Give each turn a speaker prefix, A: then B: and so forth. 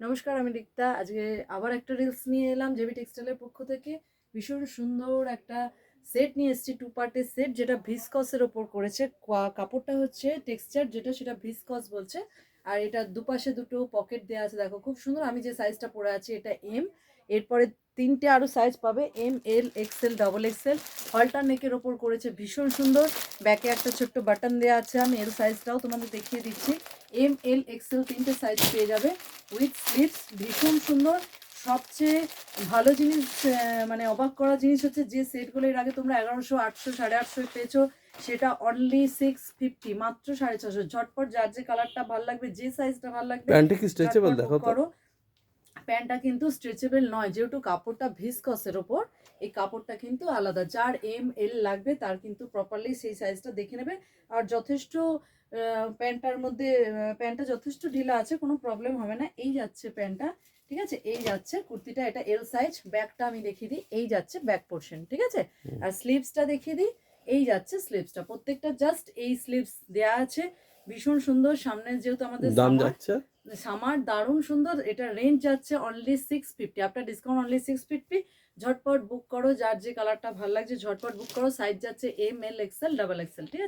A: নমস্কার, আমি রিক্তা। আজকে আবার একটা রিলস নিয়ে এলাম জেবি টেক্সটাইলের পক্ষ থেকে। ভীষণ সুন্দর একটা সেট নিয়ে এসেছি, 2 পার্টের সেট, যেটা ভিসকসের ওপর করেছে। কাপড়টা হচ্ছে টেক্সচার, যেটা সেটা ভিসকস বলছে। আর এটা দুপাশে দুটো পকেট দেওয়া আছে, দেখো খুব সুন্দর। আমি যে সাইজটা পরে আছি এটা এম। এরপরে তিনটে আরও সাইজ পাবে, এম, এল, এক্সেল, ডবল এক্সেল। হলটার নেকের ওপর করেছে, ভীষণ সুন্দর। ব্যাকে একটা ছোট্ট বাটন দেওয়া আছে। আমি এল সাইজটাও তোমাদের দেখিয়ে দিচ্ছি। এম, এল, এক্সেল তিনটে সাইজ পেয়ে যাবে উইথ স্লিভস। ভীষণ সুন্দর। সবচেয়ে ভালো জিনিস, মানে অবাক করা জিনিস হচ্ছে, যে সেটগুলো এর আগে তোমরা 1100, 800, 850 পেয়েছো, সেটা অনলি 650, মাত্র 650। ঝটপট যার যে কালারটা ভালো লাগবে, যে সাইজটা ভালো লাগবে,
B: প্যান্টটা কি স্ট্রেচেবল
A: ঝটপট
B: দেখো
A: বুক
B: তো।
A: করো। প্যান্টটা কিন্তু স্ট্রেচেবল নয়, যেহেতু কাপড়টা ভিসকসের ওপর। এই কাপড়টা কিন্তু আলাদা। যার এম, এল লাগবে তার কিন্তু প্রপারলি সেই সাইজটা দেখে নেবে। আর যথেষ্ট প্যান্টটার মধ্যে প্যান্টটা যথেষ্ট ঢিলা আছে, কোনো প্রবলেম হবে না। এই যাচ্ছে প্যান্টটা, ঠিক আছে। এই যাচ্ছে কুর্তিটা, এটা এল সাইজ। ব্যাকটা আমি দেখিয়ে দিই, এই যাচ্ছে ব্যাক পোর্শন, ঠিক আছে। আর স্লিভসটা দেখিয়ে দিই, এই যাচ্ছে স্লিভসটা। প্রত্যেকটা জাস্ট এই স্লিভস দেয়া আছে। ভীষণ সুন্দর। সামনে যেহেতু আমাদের
B: দাম
A: সামার,
B: যাচ্ছে
A: সামার দারুণ সুন্দর। এটা রেঞ্জ যাচ্ছে অনলি 650, আপনার ডিসকাউন্ট অনলি 650। ঝটপট বুক করো, যার যে কালারটা ভালো লাগছে ঝটপট বুক করো। সাইজ যাচ্ছে এম, এল, এক্সেল, ডাবল এক্সেল, ঠিক আছে।